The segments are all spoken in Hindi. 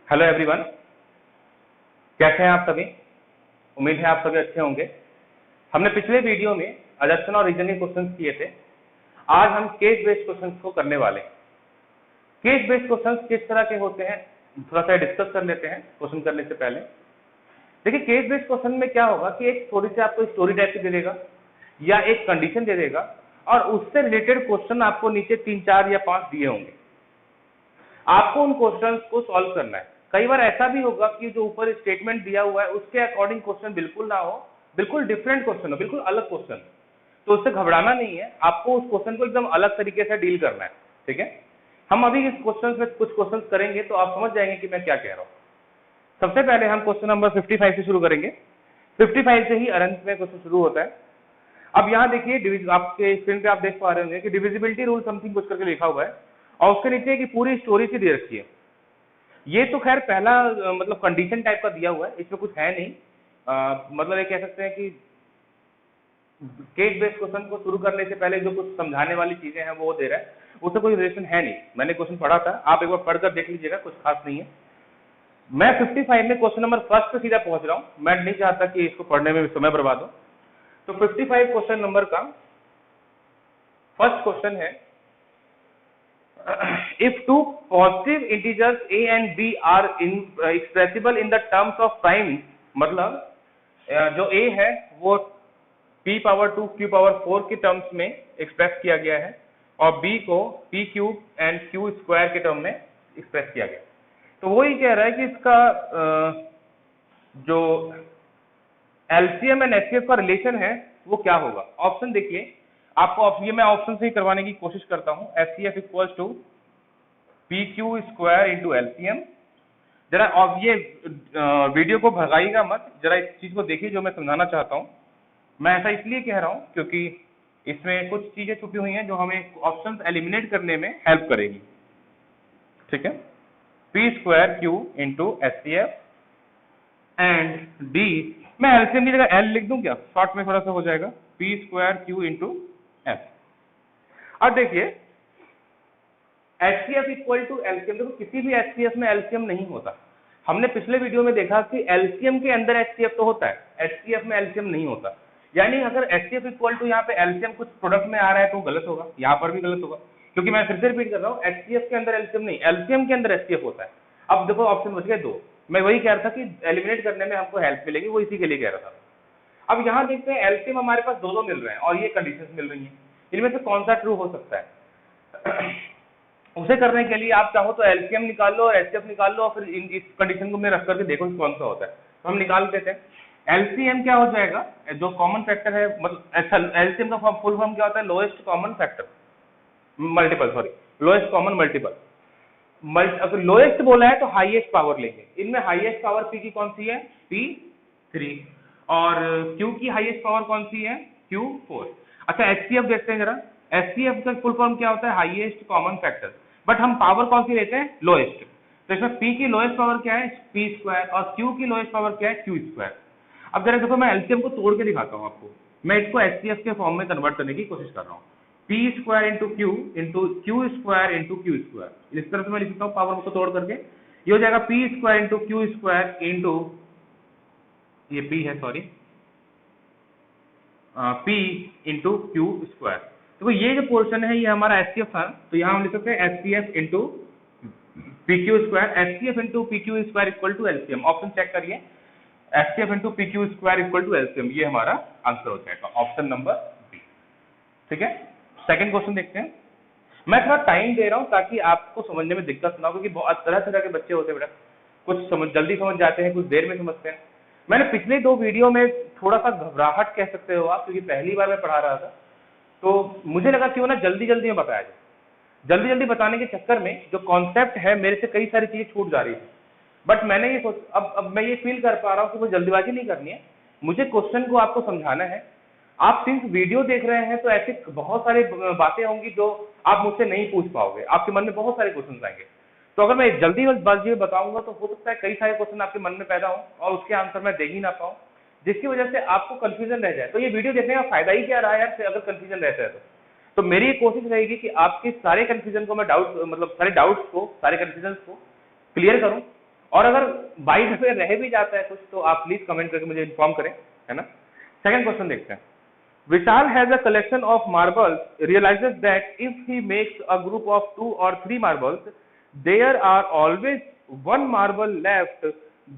हेलो एवरीवन, कैसे हैं आप सभी। उम्मीद है आप सभी अच्छे होंगे। हमने पिछले वीडियो में एडक्शन और रीजनिंग क्वेश्चंस किए थे। आज हम केस बेस्ड क्वेश्चंस को करने वाले हैं। केस बेस्ड क्वेश्चंस किस तरह के होते हैं थोड़ा सा डिस्कस कर लेते हैं क्वेश्चन करने से पहले। देखिए, केस बेस्ड क्वेश्चन में क्या होगा कि एक थोड़ी सी आपको स्टोरी टाइप की दे देगा या एक कंडीशन दे देगा और उससे रिलेटेड क्वेश्चन आपको नीचे 3, 4 या 5 दिए होंगे। आपको उन क्वेश्चंस को सॉल्व करना है। कई बार ऐसा भी होगा कि जो ऊपर स्टेटमेंट दिया हुआ है उसके अकॉर्डिंग क्वेश्चन बिल्कुल ना हो, बिल्कुल डिफरेंट क्वेश्चन हो, बिल्कुल अलग क्वेश्चन। तो उससे घबराना नहीं है, आपको उस क्वेश्चन को एकदम अलग तरीके से डील करना है। ठीक है, हम अभी इस क्वेश्चन में कुछ क्वेश्चन करेंगे तो आप समझ जाएंगे कि मैं क्या कह रहा हूँ। सबसे पहले हम क्वेश्चन नंबर 55 से शुरू करेंगे। 55 से ही अरंत में क्वेश्चन शुरू होता है। अब यहाँ देखिए, आपके स्क्रीन पे आप देख पा रहे होंगे कि डिविजिबिलिटी रूल समथिंग कुछ करके लिखा हुआ है और उसके नीचे की पूरी स्टोरी सी दे रखी है। ये तो खैर पहला मतलब कंडीशन टाइप का दिया हुआ है, इसमें कुछ है नहीं। मतलब ये कह सकते हैं कि केस बेस्ड क्वेश्चन को शुरू करने से पहले जो कुछ समझाने वाली चीजें हैं वो दे रहा है, उससे कोई रिलेशन है नहीं। मैंने क्वेश्चन पढ़ा था, आप एक बार पढ़कर देख लीजिएगा, कुछ खास नहीं है। मैं 55 में क्वेश्चन नंबर फर्स्ट पे सीधा पहुंच रहा हूं। मैं नहीं चाहता कि इसको पढ़ने में समय बर्बाद हो। तो 55 क्वेश्चन नंबर का फर्स्ट क्वेश्चन है, if two positive integers a and b are expressible in the terms of primes, मतलब जो a है वो p पावर 2 q पावर 4 के टर्म्स में एक्सप्रेस किया गया है और b को p cube and q square के टर्म में एक्सप्रेस किया गया। तो वो ही कह रहा है कि इसका जो एलसीएम एंड एचसीएफ का रिलेशन है वो क्या होगा। ऑप्शन देखिए, आपको ये मैं ऑप्शन से ही करवाने की कोशिश करता हूं। HCF equals to P Q square into LCM. जरा अब ये वीडियो को भगाइएगा मत, जरा इस चीज को देखिए जो मैं समझाना चाहता हूं। मैं ऐसा इसलिए कह रहा हूं क्योंकि इसमें कुछ चीजें छुपी हुई हैं जो हमें ऑप्शंस एलिमिनेट करने में हेल्प करेगी। ठीक है, P square Q into HCF and D, मैं एलसीएम की जगह एल लिख दूं क्या, शॉर्ट में थोड़ा सा हो जाएगा, P square Q into F. अब देखिए, एचसीएफ इक्वल टू एलसीएम। देखो, किसी भी एचसीएफ में एलसीएम नहीं होता। हमने पिछले वीडियो में देखा कि एलसीएम के अंदर एचसीएफ तो होता है, एचसीएफ में एलसीएम नहीं होता। यानी अगर एचसीएफ इक्वल टू यहाँ पे एलसीएम कुछ प्रोडक्ट में आ रहा है तो गलत होगा, यहाँ पर भी गलत होगा, क्योंकि मैं फिर से रिपीट कर रहा हूँ, एचसीएफ के अंदर एलसीएम नहीं, एलसीएम के अंदर एचसीएफ होता है। अब देखो, ऑप्शन बच गए 2। मैं वही कह रहा था कि एलिमिनेट करने में हमको हेल्प मिलेगी, वो इसी के लिए कह रहा था। अब यहाँ देखते हैं, एलसीएम हमारे पास दो मिल रहे हैं और ये कंडीशंस मिल रही हैं। इनमें से कौन सा ट्रू हो सकता है? उसे करने के लिए आप चाहो तो एलसीएम निकाल लो और एचसीएफ निकाल लो और फिर इस कंडीशन को में रख करके देखो कौन सा होता है। तो हम निकाल देते हैं। एलसीएम क्या हो जाएगा, जो कॉमन फैक्टर है, मतलब एलसीएम का फुल फॉर्म क्या होता है, lowest common factor multiple, sorry lowest common multiple. अगर लोएस्ट बोला है तो हाईएस्ट पावर लेंगे। इनमें हाईएस्ट पावर पी की कौन सी है, P3, और क्यू की हाईएस्ट पावर कौन सी है, Q4। अच्छा, एचसीएफ देखते हैं जरा। एचसीएफ का फुल फॉर्म क्या होता है, हाईएस्ट कॉमन फैक्टर, बट हम पावर कौन सी लेते हैं, लोएस्ट। तो इसमें P की लोएस्ट पावर क्या है, P स्क्वायर, और Q की लोएस्ट पावर क्या है, Q स्क्वायर। अब जरा देखो, मैं एलसीएम को तोड़ के दिखाता हूँ आपको। मैं इसको एचसीएफ के फॉर्म में कन्वर्ट करने की कोशिश कर रहा हूँ। P square into Q square into Q square, इस तरह से मैं लिखता हूँ पावर को तोड़ करके। ये हो जाएगा P square into Q square into, ये P है sorry, P into Q square. तो ये जो पोर्शन है ये हमारा एचसीएफ था, तो यहाँ हम लिख सकते हैं HCF into PQ square. HCF into PQ square equal to LCM. Option check करिए, HCF into PQ square equal to LCM, ये हमारा आंसर हो जाएगा, ऑप्शन नंबर बी। ठीक है, सेकंड क्वेश्चन देखते हैं। मैं थोड़ा टाइम दे रहा हूं ताकि आपको समझने में दिक्कत ना हो, क्योंकि बहुत तरह तरह के बच्चे होते हैं बेटा, कुछ जल्दी समझ जाते हैं, कुछ देर में समझते हैं। मैंने पिछले 2 वीडियो में थोड़ा सा घबराहट कह सकते हो आप, क्योंकि पहली बार मैं पढ़ा रहा था, तो मुझे लगा क्यों ना जल्दी जल्दी में बताया जाए। जल्दी जल्दी बताने के चक्कर में जो कॉन्सेप्ट है मेरे से कई सारी चीजें छूट जा रही थी। बट मैंने ये अब मैं ये फील कर पा रहा हूँ कि मुझे जल्दीबाजी नहीं करनी है, मुझे क्वेश्चन को आपको समझाना है। आप सिंस वीडियो देख रहे हैं तो ऐसी बहुत सारी बातें होंगी जो आप मुझसे नहीं पूछ पाओगे, आपके मन में बहुत सारे क्वेश्चन आएंगे। तो अगर मैं जल्दीबाजी में बताऊंगा तो हो सकता है कई सारे क्वेश्चन आपके मन में पैदा हो और उसके आंसर मैं दे ही ना पाऊं, जिसकी वजह से आपको कंफ्यूजन रह जाए। तो ये वीडियो देखने का फायदा ही क्या रहा है यार, अगर कंफ्यूजन रहता है तो मेरी कोशिश रहेगी कि आपके सारे कंफ्यूजन को मैं सारे डाउट्स को, सारे कंफ्यूजन को क्लियर करूं और अगर बाइट में रह भी जाता है कुछ तो आप प्लीज कमेंट करके मुझे इन्फॉर्म करें, है ना। सेकंड क्वेश्चन देखते हैं। Vishal has a collection of marbles, realises that if he makes a group of 2 or 3 marbles, there are always 1 marble left,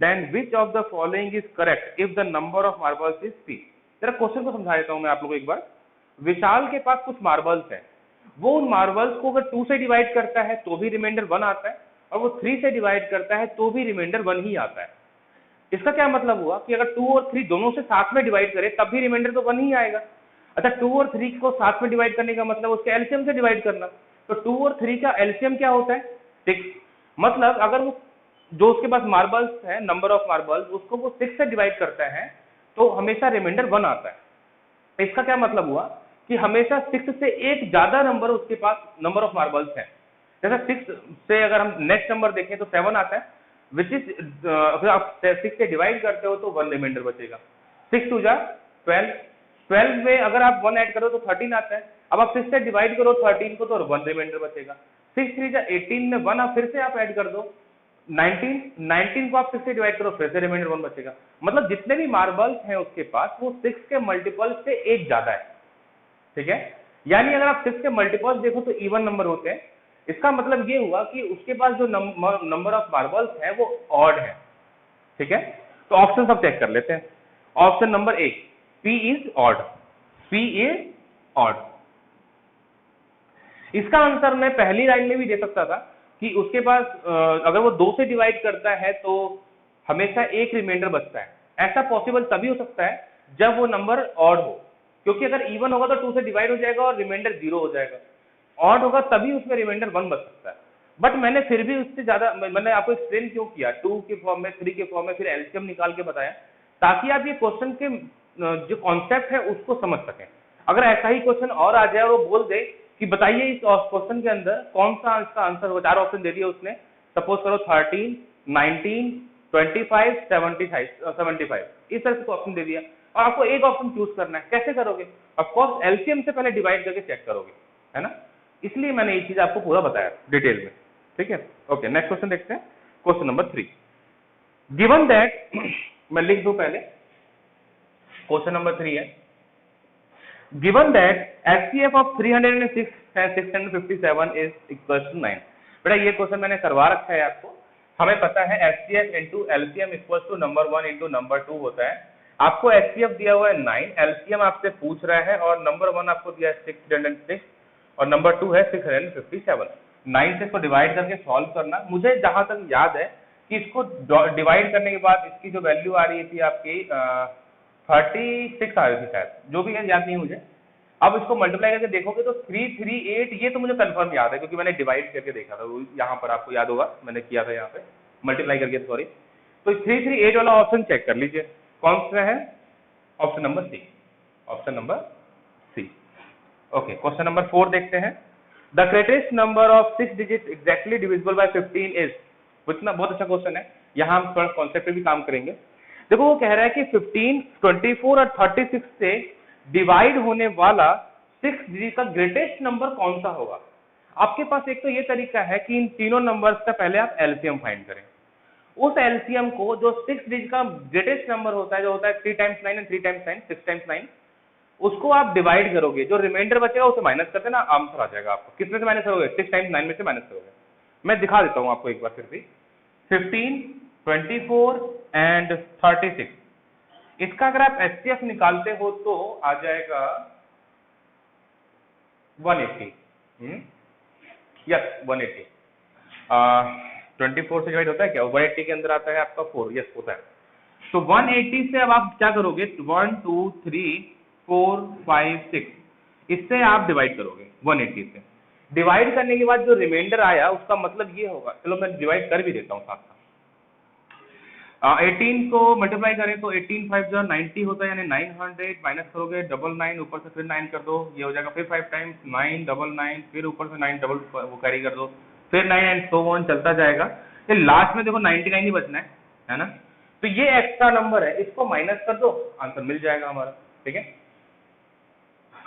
then which of the following is correct if the number of marbles is p। जरा क्वेश्चन को समझा देता हूं मैं आप लोगों को एक बार। विशाल के पास कुछ मार्बल्स हैं, वो उन मार्बल्स को अगर 2 से डिवाइड करता है तो भी रिमाइंडर 1 आता है, और वो 3 से डिवाइड करता है तो भी रिमाइंडर 1 ही आता है। इसका क्या मतलब हुआ कि अगर 2 और 3 दोनों से साथ में डिवाइड करें तब भी रिमाइंडर तो 1 ही आएगा। अच्छा, 2 और 3 को साथ में डिवाइड करने का मतलब उसके एलसीएम से डिवाइड करना, तो 2 और 3 का एलसीएम क्या होता है 6। मतलब अगर वो जो उसके पास मार्बल्स है, नंबर ऑफ मार्बल्स, उसको वो 6 से डिवाइड करता है तो हमेशा रिमाइंडर 1 आता है। तो इसका क्या मतलब हुआ कि हमेशा 6 से एक ज्यादा नंबर उसके पास नंबर ऑफ मार्बल्स है। जैसे 6 से अगर हम नेक्स्ट नंबर देखें तो 7 आता है, विच इज अगर आप 6 से डिवाइड करते हो तो 1 रिमाइंडर बचेगा। 6 2 जा 12, 12 में अगर आप 1 ऐड करो तो 13 आता है। अब आप 6 से डिवाइड करो 13 को तो 1 रिमाइंडर बचेगा। 6 3 जा 18 में 1 आप फिर से आप ऐड कर दो 19, 19 को आप 6 से डिवाइड करो फिर से रिमाइंडर 1 बचेगा। मतलब जितने भी मार्बल्स हैं उसके पास वो 6 के मल्टीपल से एक ज्यादा है, ठीक है। यानी अगर आप 6 के मल्टीपल्स देखो तो इवन नंबर होते हैं। इसका मतलब ये हुआ कि उसके पास जो नंबर ऑफ मार्बल्स है वो ऑड है, ठीक है। तो ऑप्शन सब चेक कर लेते हैं। Option number A, P is odd, P is odd. इसका आंसर मैं पहली लाइन में भी दे सकता था कि उसके पास अगर वो 2 से डिवाइड करता है तो हमेशा एक रिमाइंडर बचता है। ऐसा पॉसिबल तभी हो सकता है जब वो नंबर ऑड हो, क्योंकि अगर इवन होगा तो 2 से डिवाइड हो जाएगा और रिमाइंडर 0 हो जाएगा। ऑड होगा तभी उसमें रिमाइंडर 1 बच सकता है। बट मैंने फिर भी उससे ज्यादा मैंने आपको एक्सप्लेन क्यों किया, 2 के फॉर्म में, 3 के फॉर्म में, फिर एलसीएम निकाल के बताया, ताकि आप ये क्वेश्चन के जो कॉन्सेप्ट है उसको समझ सकें। अगर ऐसा ही क्वेश्चन और आ जाए और वो बोल दे कि बताइए इस क्वेश्चन के अंदर कौन सा इसका आंसर होगा, 4 ऑप्शन दे दिए उसने, सपोज करो 13, 19, 25, 75, इस तरह से ऑप्शन दे दिया और आपको एक ऑप्शन चूज करना है, कैसे करोगे? ऑफकोर्स एलसीएम से पहले डिवाइड करके चेक करोगे, है ना। इसलिए मैंने ये चीज आपको पूरा बताया डिटेल में, ठीक है। ओके, नेक्स्ट क्वेश्चन देखते हैं। क्वेश्चन नंबर 3, गिवन दैट मैं लिख दूं पहले, क्वेश्चन नंबर 3 है, given that HCF of 306 and 657 is equal to 9। बेटा ये क्वेश्चन मैंने करवा रखा है आपको। हमें पता है HCF into LCM equal to number 1 into number 2 होता है। आपको एचसीएफ दिया हुआ है 9, एलसीएम आपसे पूछ रहा है और नंबर 1 आपको दिया है 606 और नंबर 2 है 657। 9 से इसको डिवाइड करके सॉल्व करना। मुझे जहां तक याद है कि इसको डिवाइड करने के बाद इसकी जो वैल्यू आ रही थी आपकी 36 आ रही थी शायद, जो भी है याद नहीं मुझे। अब इसको मल्टीप्लाई करके देखोगे तो 338, ये तो मुझे कंफर्म याद है क्योंकि मैंने डिवाइड करके देखा था, वो यहाँ पर आपको याद होगा मैंने किया था यहाँ पे मल्टीप्लाई करके, सॉरी। तो 338 वाला ऑप्शन चेक कर लीजिए कौन सा है, option number C, option number C. Okay, question number 4 देखते हैं। The greatest number of 6 digit exactly divisible by 15 is. इतना बहुत अच्छा क्वेश्चन है, यहाँ हम थोड़ा कॉन्सेप्ट पे भी काम करेंगे। देखो वो कह रहा है कि 15, 24 और 36 से डिवाइड होने वाला 6 डिजिट का ग्रेटेस्ट नंबर कौन सा होगा। आपके पास एक तो ये तरीका है कि इन तीनों नंबर्स का पहले आप एलसीएम फाइंड करें। उस एलसीएम को जो 6 डिजिट का ग्रेटेस्ट नंबर होता है, जो होता है 3 टाइम्स 9 एंड 3 टाइम्स 9, 6 टाइम्स 9, उसको आप डिवाइड करोगे, जो रिमाइंडर बचेगा उसे माइनस कर देना, आंसर आ जाएगा आपको। कितने से माइनस करोगे? 6 टाइम्स 9 में से माइनस करोगे। मैं दिखा देता हूं आपको एक बार फिर भी। 15, 24 एंड 36, इसका अगर आप एचसीएफ निकालते हो तो आ जाएगा 180। यस 180। 24 से डिवाइड होता है क्या? 180 के अंदर आता है आपका 4, यस होता है। तो 180 से अब आप क्या करोगे? 1 2 3 4 5 6, इससे आप डिवाइड करोगे 180 से। डिवाइड करने के बाद जो रिमाइंडर आया उसका मतलब ये होगा, चलो मैं डिवाइड कर भी देता हूँ साथ साथ। 18 को मल्टीप्लाई करें तो 18 5 90 होता है, यानी 900, माइनस करोगे 99, ऊपर से फिर 9 कर दो, ये हो जाएगा फिर 5 टाइम्स 999, फिर ऊपर से 9 डबल वो कैरी कर दो, फिर 9 एंड सो ऑन चलता जाएगा। फिर लास्ट में देखो 99 ही बचना है ना। तो ये एक्स्ट्रा नंबर है, इसको माइनस कर दो, आंसर मिल जाएगा हमारा, ठीक है।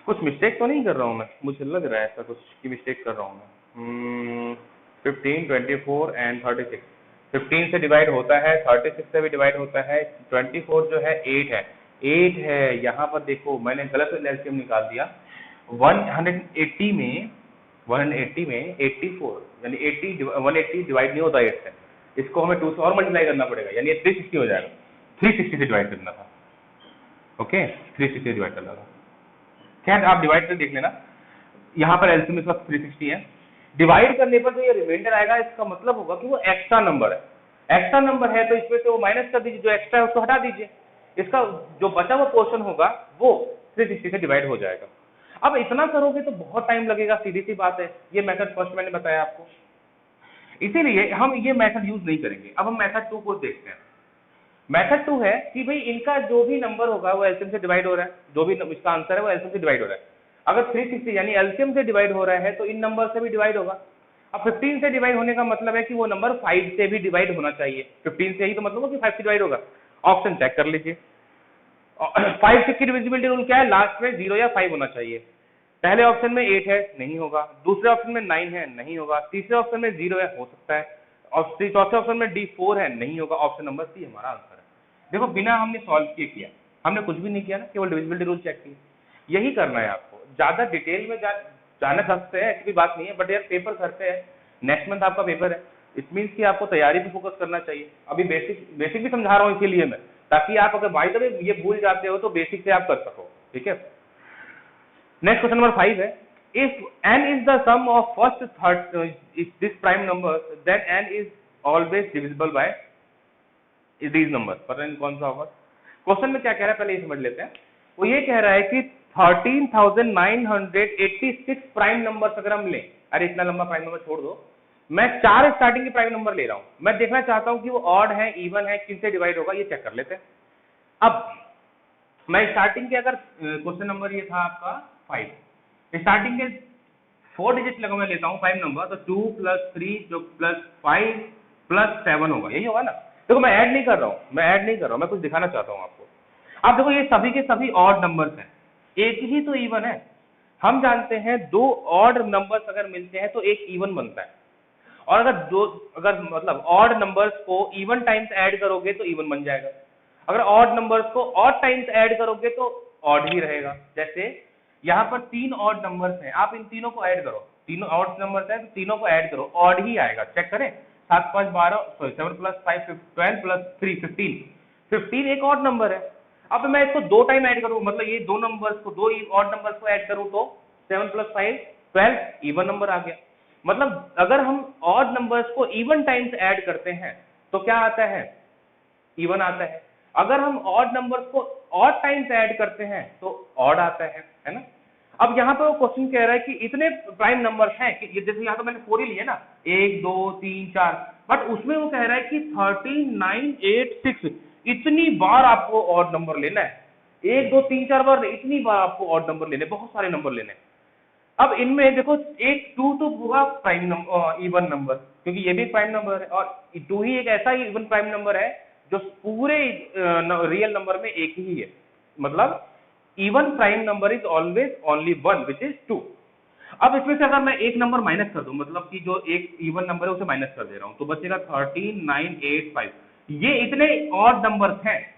कुछ मिस्टेक तो नहीं कर रहा हूँ मैं, मुझे लग रहा है ऐसा कुछ की मिस्टेक कर रहा हूँ मैं। 15, 24 एंड 36, 15 से डिवाइड होता है, 36 से भी डिवाइड होता है, 24 जो है 8 है, 8 है। यहाँ पर देखो मैंने गलत एलसीएम निकाल दिया। 180 में 84 यानी 180 डिवाइड नहीं होता 8 से, इसको हमें 2 से और मल्टीप्लाई करना पड़ेगा, यानी ये 360 हो जाएगा। 360 से डिवाइड करना था, ओके 360 से डिवाइड करना था। खैर आप डिवाइड कर देख लेना, यहाँ पर एलसीएम इस वक्त 360 है। डिवाइड करने पर जो ये रिमाइंडर आएगा इसका मतलब होगा कि वो एक्स्ट्रा नंबर है। एक्स्ट्रा नंबर है तो इसमें से वो माइनस कर दीजिए, जो एक्स्ट्रा है उसको हटा दीजिए, इसका जो बचा हुआ पोर्शन होगा वो 360 से डिवाइड हो जाएगा। अब इतना करोगे तो बहुत टाइम लगेगा, सीधी सी बात है। ये मेथड फर्स्ट मैंने बताया आपको, इसीलिए हम ये मेथड यूज नहीं करेंगे। अब हम मेथड 2 को देखते हैं। मेथड 2 है कि भाई इनका जो भी नंबर होगा वो एलसीएम से डिवाइड हो रहा है, जो भी इसका आंसर है वो एलसीएम से डिवाइड हो रहा है। अगर 360 यानी एलसीएम से डिवाइड हो रहा है तो इन नंबर से भी डिवाइड होगा। अब 15 से डिवाइड होने का मतलब है कि वो नंबर 5 से भी डिवाइड होना चाहिए। 15 से ही तो मतलब हो कि 5 से डिवाइड होगा। ऑप्शन चेक कर लीजिए। 5 6 की डिविजिबिलिटी रूल क्या है, लास्ट में 0 या 5 होना चाहिए। पहले ऑप्शन में 8 है, नहीं होगा। दूसरे ऑप्शन में 9 है, नहीं होगा। तीसरे ऑप्शन में 0 है, हो सकता है। और चौथे ऑप्शन में D4 है, नहीं होगा। ऑप्शन नंबर सी हमारा आंसर है। देखो बिना हमने सॉल्व किया, हमने कुछ भी नहीं किया ना, केवल डिविजिबिलिटी रूल चेक किया। यही करना है आपको, ज्यादा डिटेल में जाना सकते हैं, ऐसी कोई बात नहीं है। बट यार पेपर घर पे है, नेक्स्ट मंथ आपका पेपर है, इट मीन्स कि आपको तैयारी पे फोकस करना चाहिए। अभी बेसिक भी समझा रहा हूँ इसीलिए मैं, ताकि आप अगर बाई द वे ये भूल जाते हो तो बेसिक से आप कर सको, ठीक है। नेक्स्ट क्वेश्चन नंबर 5 है, if n is the sum of first third this prime number then n is always divisible by these numbers। पता नहीं कौन सा होगा। क्वेश्चन में क्या कह रहा है पहले ये समझ लेते हैं। वो ये कह रहा है कि 13,986 प्राइम नंबर अगर हम लें, अरे इतना लंबा प्राइम नंबर छोड़ दो, मैं 4 स्टार्टिंग के प्राइम नंबर ले रहा हूं। मैं देखना चाहता हूं कि वो ऑड है, इवन है, किनसे डिवाइड होगा, ये चेक कर लेते हैं। अब मैं स्टार्टिंग के अगर क्वेश्चन नंबर ये था आपका 5, स्टार्टिंग के 4 डिजिट लगा मैं लेता हूँ प्राइम नंबर, तो 2 + 3 जो +5 + 7 होगा, यही होगा ना। देखो मैं ऐड नहीं कर रहा हूँ, मैं कुछ दिखाना चाहता हूँ आपको। अब देखो ये सभी के सभी ऑड नंबर्स हैं, एक ही तो इवन है। हम जानते हैं 2 ऑड नंबर्स अगर मिलते हैं तो एक इवन बनता है, और अगर मतलब ऑड नंबर्स को इवन टाइम्स ऐड करोगे तो इवन बन जाएगा। अगर ऑड नंबर्स को ऑड टाइम्स ऐड करोगे तो ऑड ही रहेगा। जैसे यहाँ पर 3 ऑड नंबर्स हैं, आप इन तीनों को ऐड करो, तीनों ऑड नंबर्स हैं तो तीनों को ऐड करो, ऑड ही आएगा। चेक करें, 7 5 12 सॉरी 7 + 5 12 + 3 15, 15 एक ऑड नंबर है। अब मैं इसको 2 टाइम ऐड करूं, मतलब ये 2 नंबर्स को, 2 ऑड नंबर्स को ऐड करूं तो 7 + 5 12 इवन नंबर आ गया। मतलब अगर हम ऑड नंबर्स को इवन टाइम्स ऐड करते हैं तो क्या आता है, इवन आता है। अगर हम ऑड नंबर्स को ऑड टाइम्स ऐड करते हैं तो ऑड आता है ना। अब यहाँ पे वो क्वेश्चन कह रहा है कि इतने प्राइम नंबर्स हैं कि जैसे यहाँ तो मैंने 4 ही लिए ना, 1 2 3 4, बट उसमें वो कह रहा है कि 13986 इतनी बार आपको ऑड नंबर लेना है। 1 2 3 4 बार, इतनी बार आपको ऑड नंबर लेने, बहुत सारे नंबर लेने। अब इनमें देखो एक 2 तो हुआ प्राइम नंबर, इवन नंबर, क्योंकि ये भी प्राइम नंबर है, और 2 ही एक ऐसा ही इवन प्राइम नंबर है जो पूरे रियल नंबर में एक ही है। मतलब even prime number is always only one which is 2। अब इसमें से अगर मैं एक नंबर माइनस कर दूं, मतलब कि जो एक इवन नंबर है उसे माइनस कर दे रहा हूं, तो बचेगा 13985। ये इतने ऑड नंबर्स हैं,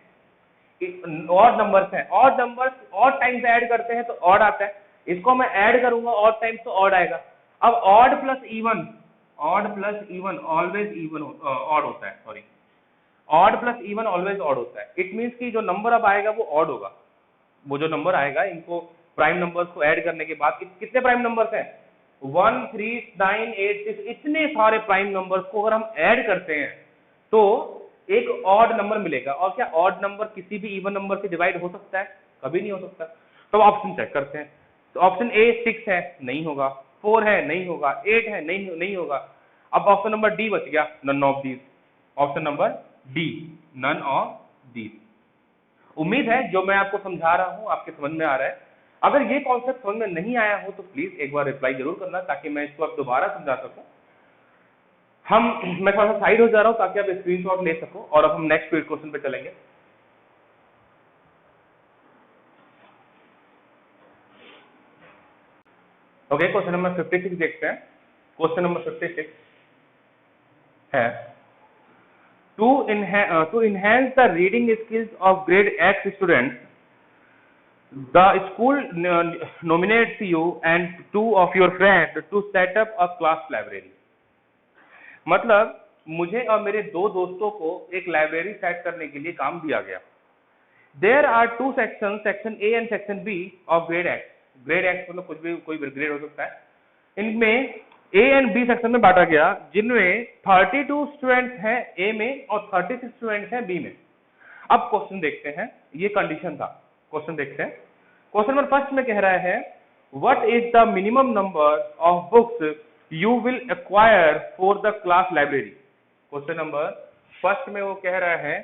odd numbers odd times add करते हैं तो ऑड आता है। इसको मैं ऐड करूंगा ऑड टाइम्स तो ऑड आएगा। अब odd plus even always even odd होता है, sorry, odd plus even always odd होता है। इट मींस कि जो नंबर अब आएगा वो ऑड होगा। वो जो नंबर आएगा, इनको प्राइम नंबर्स को ऐड करने के बाद कितने प्राइम नंबर्स हैं, 1 3 9 8 6, इतने सारे प्राइम नंबर्स को अगर हम ऐड करते हैं तो एक ऑड नंबर मिलेगा। और क्या ऑड नंबर किसी भी इवन नंबर से डिवाइड हो सकता है? कभी नहीं हो सकता। तो ऑप्शन चेक करते हैं। तो ऑप्शन ए 6 है, नहीं होगा। 4 है, नहीं होगा। 8 है, नहीं होगा। अब ऑप्शन नंबर डी बच गया, none of these. Option number D, none of these. उम्मीद है जो मैं आपको समझा रहा हूं आपके समझ में आ रहा है। अगर ये कॉन्सेप्ट समझ में नहीं आया हो तो प्लीज एक बार रिप्लाई जरूर करना, ताकि मैं इसको अब दोबारा समझा सकूं। मैं थोड़ा सा साइड हो जा रहा हूं ताकि आप स्क्रीनशॉट ले सको, और अब हम नेक्स्ट क्वेश्चन पे चलेंगे। ओके, क्वेश्चन नंबर 56 देखते हैं। क्वेश्चन नंबर 56 है, to enhance the reading skills of grade X students, the school nominates you and two of your friends to set up a class library. मतलब मुझे और मेरे दो दोस्तों को एक लाइब्रेरी सेट करने के लिए काम दिया गया। There are two sections, section A and section B of grade X. Grade X मतलब कुछ भी कोई ग्रेड हो सकता है। इनमें A एंड B सेक्शन में बांटा गया, जिनमें 32 स्टूडेंट्स हैं A में और 36 स्टूडेंट्स हैं B में। अब क्वेश्चन देखते हैं, ये कंडीशन था। क्वेश्चन देखते हैं। क्वेश्चन नंबर फर्स्ट में कह रहा है what is the minimum number of books you will acquire for the class library. Question number first में वो कह रहा है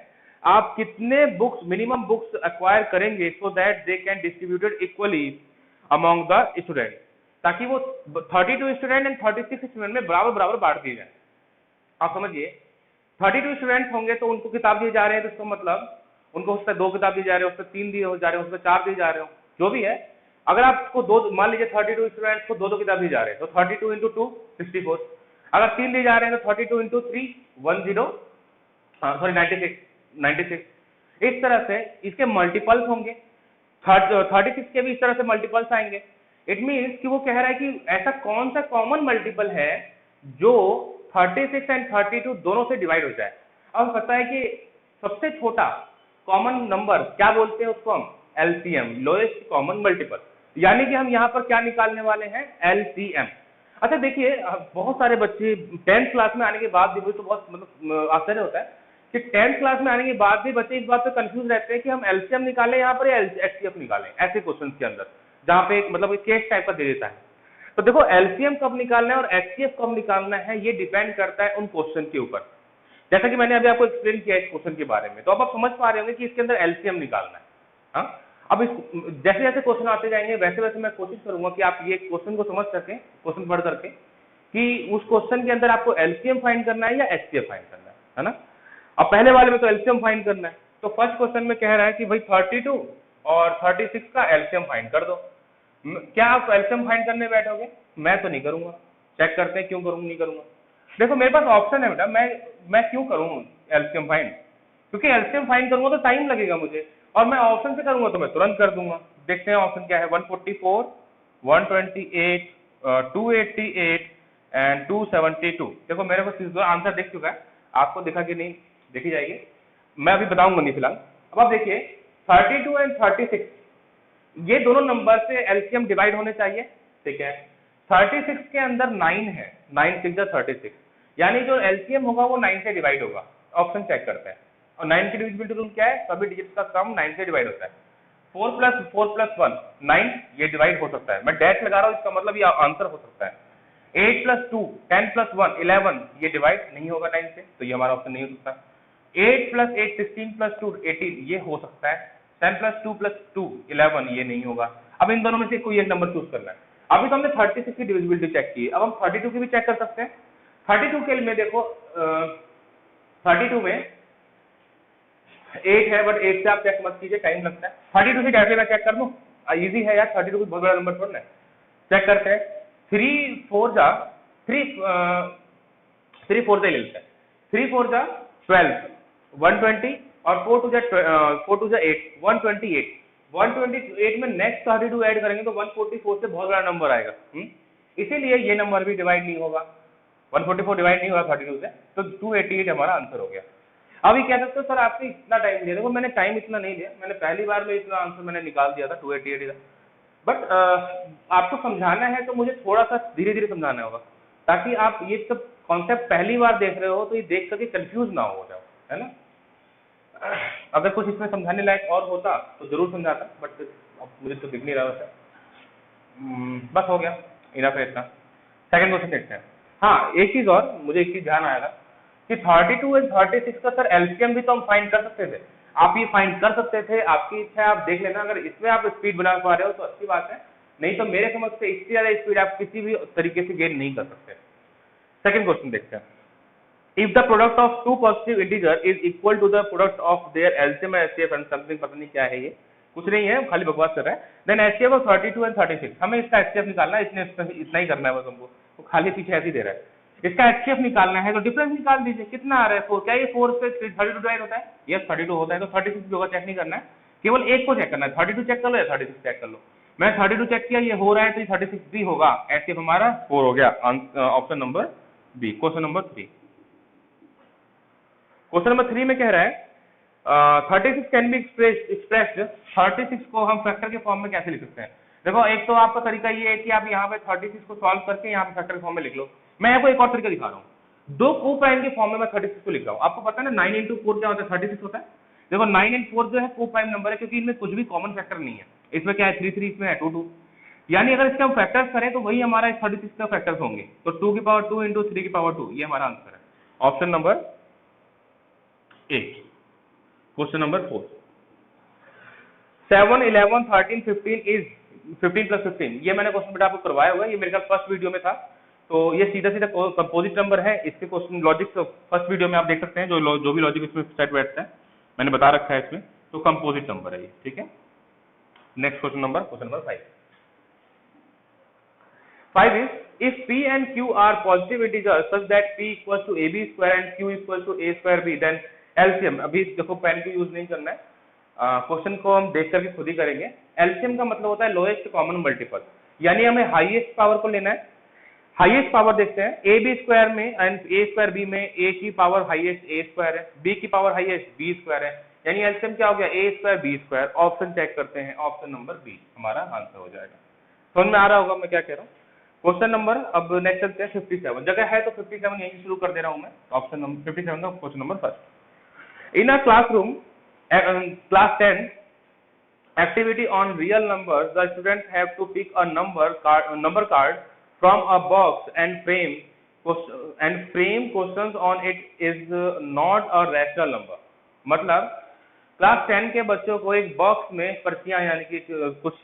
आप कितने बुक्स, मिनिमम बुक्स एक्वायर करेंगे so that they can distributed equally among the student, ताकि वो 32 स्टूडेंट एंड 36 स्टूडेंट में बराबर बराबर बांट दिए जाए। आप समझिए 32 स्टूडेंट होंगे तो उनको किताब दिए जा रहे हैं, तो इसका मतलब उनको उससे 2 किताब दिए जा रहे हैं, उससे 3 दिए जा रहे हैं, उससे 4 दिए जा रहे हो, जो भी है। अगर आपको दो, मान लीजिए 32 स्टूडेंट्स को 2 किताब दिए जा रहे हैं, तो 32 इंटू 2 64। अगर 3 दिए जा रहे हैं तो 32 इंटू 3 96। इस तरह से इसके मल्टीपल्स होंगे, 36 के भी इस तरह से मल्टीपल्स आएंगे। इट मीन्स कि वो कह रहा है कि ऐसा कौन सा कॉमन मल्टीपल है जो 36 एंड 32 दोनों से डिवाइड हो जाए। अब पता है कि सबसे छोटा कॉमन नंबर क्या बोलते हैं उसको हम, एलसीएम, लोएस्ट कॉमन मल्टीपल। यानी कि हम यहाँ पर क्या निकालने वाले हैं, एलसीएम। अच्छा देखिए, बहुत सारे बच्चे 10th क्लास में आने के बाद भी, तो बहुत मतलब आश्चर्य होता है कि 10th क्लास में आने के बाद भी बच्चे इस बात पे कंफ्यूज रहते हैं कि हम एलसीएम निकालें यहाँ पर या एचसीएफ निकालें, ऐसे क्वेश्चन के अंदर जहाँ पे मतलब केस टाइप का दे देता है। तो देखो एलसीएम कब निकालना है और एचसीएफ कब निकालना है, ये डिपेंड करता है उन क्वेश्चन के ऊपर। जैसा कि मैंने अभी आपको एक्सप्लेन किया इस क्वेश्चन के बारे में, तो अब आप समझ पा रहे होंगे कि इसके अंदर एलसीएम निकालना है। हाँ, अब इस जैसे जैसे क्वेश्चन आते जाएंगे वैसे वैसे मैं कोशिश करूंगा कि आप ये क्वेश्चन को समझ सकें, क्वेश्चन पढ़ करके, कि उस क्वेश्चन के अंदर आपको एलसीएम फाइंड करना है या एचसीएफ फाइंड करना है ना। अब पहले वाले में तो एलसीएम फाइंड करना है, तो फर्स्ट क्वेश्चन में कह रहा है कि भाई 32 और 36 का एलसीएम फाइंड कर दो। क्या आप एलसीएम फाइंड करने बैठोगे? मैं तो नहीं करूंगा। चेक करते हैं क्यों करूंगा, नहीं करूंगा। देखो मेरे पास ऑप्शन है बेटा, मैं क्यों करूं एलसीएम फाइंड, क्योंकि एलसीएम फाइंड करूंगा तो टाइम लगेगा मुझे, और मैं ऑप्शन से करूंगा तो मैं तुरंत कर दूंगा। देखते हैं ऑप्शन क्या है, 144, 128, 288 एंड 272। देखो मेरे को आंसर दिख चुका है, आपको दिखा कि नहीं देखी जाएगी, मैं अभी बताऊंगा नहीं फिलहाल। अब आप देखिए 32 एंड 36 ये दोनों नंबर से एलसीएम डिवाइड होने चाहिए, ठीक है। 36 के अंदर 9 है, 9 6 36, यानी जो एलसीएम होगा वो 9 से डिवाइड होगा। ऑप्शन चेक करते हैं, और 9 की डिविजिबिलिटी रूल क्या है, सभी डिजिट्स का सम 9 से डिवाइड होता है। 4 + 1 9, ये डिवाइड हो सकता है, मैं डैश लगा रहा हूँ, इसका मतलब ये आंसर हो सकता है। 8 + 2 10 + 1 11, ये डिवाइड नहीं होगा 9 से, तो ये हमारा ऑप्शन नहीं हो सकता। 8 + 8 16 + 2 18, ये हो सकता है। 10 + 2 + 2 11, ये नहीं होगा। अब इन दोनों में से कोई एक नंबर चूज करना है। अभी तो हमने 36 की डिविजिबिलिटी चेक की, अब हम 32 की भी चेक कर सकते हैं। 32 के लिए देखो 32 में 8 है, बट 8 से आप चेक मत कीजिए, टाइम लगता है। 32 से डायरेक्टली मैं चेक कर दूं, इजी है यार, 32 बहुत बड़ा नंबर थोड़ा है। चेक करते हैं, 3 4 जा 3 4 ले लेते हैं, 3 4 जा 12, 120 और 4 2 जा 8, 128। 128 में नेक्स्ट 32 ऐड करेंगे तो 144 से बहुत बड़ा नंबर आएगा। इसीलिए ये नंबर भी डिवाइड नहीं होगा, 144 डिवाइड नहीं होगा 32 से, तो 288 हमारा आंसर हो गया। अभी क्या सकते हो सर आपने इतना टाइम दिया, देखो मैंने टाइम इतना नहीं लिया, मैंने पहली बार में इतना आंसर मैंने निकाल दिया था 288 का। बट आपको समझाना है तो मुझे थोड़ा सा धीरे धीरे समझाना होगा, ताकि आप ये सब कॉन्सेप्ट पहली बार देख रहे हो तो ये देख करके कंफ्यूज ना हो जाओ, है ना। अगर कुछ इसमें समझाने लायक और होता तो जरूर समझाता, बट मुझे तो दिख नहीं रहा वैसे। बस हो गया, इनफ है इतना। सेकंड क्वेश्चन देखते हैं। हाँ, एक चीज और मुझे एक चीज ध्यान आया था कि 32 एंड 36 का सर एलसीएम भी तो हम फाइंड कर सकते थे। आप ये फाइंड कर सकते थे, आपकी इच्छा है, आप देख लेना। अगर इसमें आप स्पीड बना पा रहे हो तो अच्छी बात है, नहीं तो मेरे समझ से इससे ज्यादा स्पीड आप किसी भी तरीके से गेन नहीं कर सकते। सेकंड क्वेश्चन देखते हैं। If the product of two positive integer is equal to the product of their LCM and HCF and something, पता नहीं क्या है ये, कुछ नहीं है, खाली बकवास कर रहा है। देन एचसीएफ ऑफ 32 एंड 36, हमें इसका एचसीएफ निकालना है, इतना ही करना है बस हमको, तो खाली पीछे ऐसे ही दे रहा है। इसका एचसीएफ निकालना है तो डिफरेंस निकाल दीजिए, कितना आ रहा है 4, क्या ये 4 से 32 डिवाइड होता है? यस 32 होता है, तो 36 भी होगा, चेक नहीं करना है, केवल एक को चेक करना है, 32 चेक कर लो या 36 चेक कर लो। मैं 32 चेक किया, ये हो रहा है तो ये 36 भी होगा, एचसीएफ हमारा 4 हो गया। Option number B. Question number 3, question number 3 में कह रहा है 36 कैन बी एक्सप्रेस्ड, 36 को हम फैक्टर के फॉर्म में कैसे लिख सकते हैं? देखो एक तो आपका तरीका ये है कि आप यहाँ पे 36 को सॉल्व करके यहाँ पे फैक्टर के फॉर्म में लिख लो। मैं आपको एक और तरीका दिखा रहा हूँ, दो को प्राइम के फॉर्म में मैं 36 को लिख रहा हूँ। आपको पता है ना 9 into 4 क्या होता है? 36 होता है। देखो 9 and 4 जो है को प्राइम नंबर है, क्योंकि इनमें कुछ भी कॉमन फैक्टर नहीं है। इसमें क्या है 3 3, इसमें है 2 2, यानी अगर इसके हम फैक्टर्स करें तो वही हमारा 36 का फैक्टर्स होंगे, तो 2 की पावर 2 into 3 की पावर 2, ये हमारा आंसर है, option number 8। Question number 4, 7 11 13 15 is 15 plus 15, ये मैंने क्वेश्चन बेटा आपको करवाया हुआ है, ये मेरे ख्याल फर्स्ट वीडियो में था। तो ये सीधा सीधा कंपोजिट नंबर है, इसके क्वेश्चन लॉजिक तो फर्स्ट वीडियो में आप देख सकते हैं, जो भी लॉजिक इसमें सेट बैठता है मैंने बता रखा है इसमें, तो कंपोजिट नंबर है ये, ठीक है। Next question number 5। 5 is if p and q are positive integers such that p equals to ab square and q equals to a square b, then LCM, अभी देखो पेन को यूज नहीं करना है, क्वेश्चन को हम देख करके खुद ही करेंगे। एलसीएम का मतलब होता है लोएस्ट कॉमन मल्टीपल, यानी हमें हाईएस्ट पावर को लेना है। हाईएस्ट पावर देखते हैं, ए बी स्क्वायर में एंड ए स्क्वायर बी में ए की पावर हाईएस्ट ए स्क्वायर है, बी की पावर हाईएस्ट बी स्क्वायर है, यानी एलसीएम क्या हो गया A square B square. Option check करते हैं, ऑप्शन नंबर बी हमारा आंसर हो जाएगा। समझ में आ रहा होगा मैं क्या कह रहा हूँ। क्वेश्चन नंबर अब नेक्स्ट चलते हैं 57, जगह है तो 57 यहीं शुरू कर दे रहा हूँ मैं। ऑप्शन नंबर 57 का question number first, in a classroom class 10 activity on real numbers, the students have to pick a number card from a box and frame questions on it is not a rational number। मतलब क्लास 10 के बच्चों को एक बॉक्स में पर्चियां यानी कि कुछ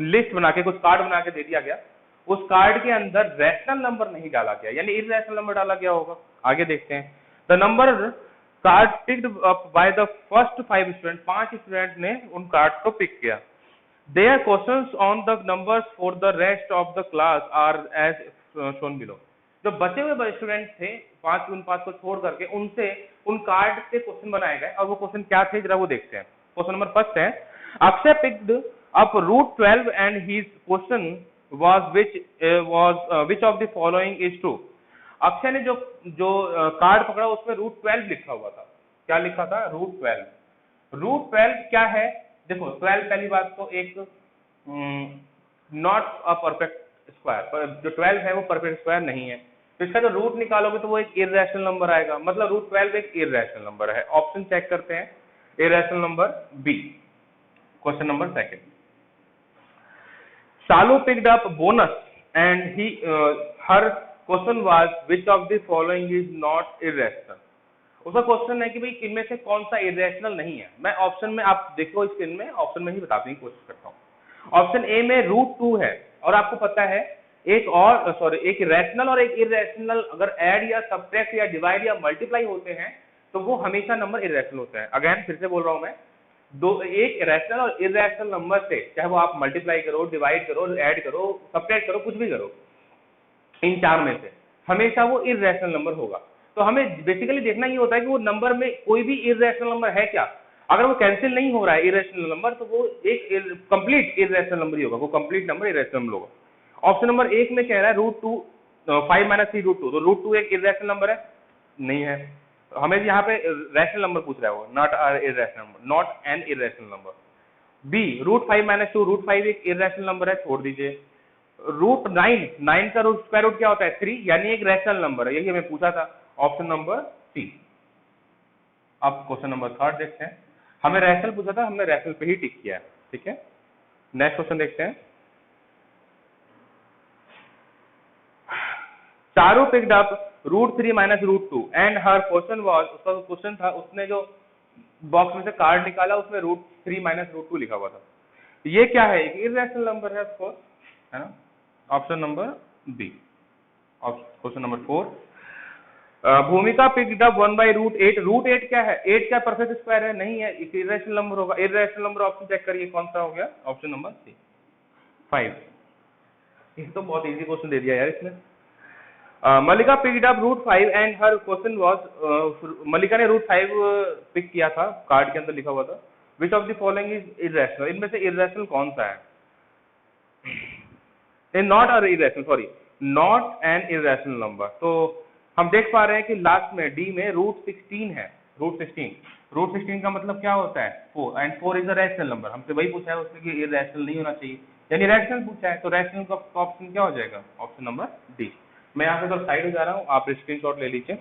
लिस्ट बना के, कुछ कार्ड बना के दे दिया गया, उस कार्ड के अंदर रैशनल नंबर नहीं डाला गया, यानी इररेशनल नंबर डाला गया होगा। आगे देखते हैं, the number card picked up by the first 5 student, 5 student ने उन कार्ड को पिक किया। Their questions on the numbers for the rest of the class are as shown below. जो बचे हुए स्टूडेंट थे 5 को छोड़ करके, उनसे उन कार्ड से क्वेश्चन बनाए गए, और वो क्वेश्चन क्या थे जरा वो देखते हैं। क्वेश्चन नंबर फर्स्ट है, Akshay picked up root 12 and his question was which of the following is true. Akshay ने जो कार्ड पकड़ा उसमें रूट 12 लिखा हुआ था। क्या लिखा था? रूट 12। रूट 12 क्या है? देखो 12 पहली बात तो एक नॉट अ परफेक्ट स्क्वायर, जो 12 है वो परफेक्ट स्क्वायर नहीं है, तो इसका जो रूट निकालोगे तो वो एक इररेशनल नंबर आएगा, मतलब रूट 12 एक इररेशनल नंबर है। ऑप्शन चेक करते हैं, irrational number B. Question number second, Shalu picked up bonus and he her question was which of the following is not irrational. उसका क्वेश्चन है कि भाई इनमें से कौन सा इररेशनल नहीं है। मैं ऑप्शन में, आप देखो स्क्रीन में, ऑप्शन में ही बताने की कोशिश करता हूँ। ऑप्शन ए में रूट 2 है, और आपको पता है एक रैशनल और एक इररेशनल अगर ऐड या सब्ट्रैक्ट या डिवाइड या मल्टीप्लाई होते हैं तो वो हमेशा नंबर इररेशनल होता है। अगेन फिर से बोल रहा हूं मैं, एक रैशनल और इररेशनल नंबर से, चाहे वो आप मल्टीप्लाई करो, डिवाइड करो, ऐड करो, सब्ट्रैक्ट करो, कुछ भी करो, इन चार में से हमेशा वो इररेशनल नंबर होगा। तो हमें बेसिकली देखना ये होता है कि वो नंबर में कोई भी इररेशनल नंबर है क्या। अगर वो कैंसिल नहीं हो रहा है इररेशनल नंबर, तो वो एक कंप्लीट इररेशनल नंबर ही होगा, वो कंप्लीट नंबर इररेशनल नंबर होगा। ऑप्शन नंबर 1 में कह रहा है रूट 2 5 - 3 रूट 2, तो रूट 2 एक इररेशनल नंबर है? नहीं है। हमें यहाँ पे रैशनल नंबर पूछ रहा है वो, not irrational number, not an irrational number. B root 5 - 2, root 5 एक इररेशनल नंबर है, छोड़ दीजिए। रूट 9 का स्क्वायर रूट क्या होता है? 3, यानी एक रैशनल नंबर है, यही हमें पूछा था। Option number C. अब क्वेश्चन नंबर 3 देखते हैं, हमें रैशनल पूछा था, हमने रैशनल पे ही टिक किया है, ठीक है। नेक्स्ट क्वेश्चन देखते हैं, Charu picked up root 3 - root 2 and her question was, उसका क्वेश्चन था, उसने जो बॉक्स में से कार्ड निकाला उसमें रूट 3 - रूट 2 लिखा हुआ था। ये क्या है? एक इररेशनल नंबर है ऑफ कोर्स, है ना। Option number B. Question number 4, Bhumika picked up 1/√8, root 8 क्या है? 8 क्या परफेक्ट स्क्वायर है? नहीं है, एक इररेशनल नंबर होगा। इररेशनल नंबर ऑप्शन चेक करिए कौन सा हो गया, ऑप्शन नंबर सी 5। ये तो बहुत इजी क्वेश्चन दे दिया यार इसने। Mallika picked up root 5 and her question was, Mallika ने रूट 5 पिक किया था, कार्ड के अंदर लिखा हुआ था, विच of the following is irrational, इनमें से इरेशनल कौन सा है? Not a irrational, sorry, not an irrational number. तो हम देख पा रहे हैं कि लास्ट में डी में रूट 16 है, रूट 16 का मतलब क्या होता है? 4, and 4 is a rational number. हमसे वही पूछा है उसने कि इरेशनल नहीं होना चाहिए, यानी रैशनल पूछा है, तो रैशनल का ऑप्शन क्या हो जाएगा? Option number D. मैं यहाँ से तो साइड हो जा रहा हूँ, आप स्क्रीनशॉट ले लीजिए।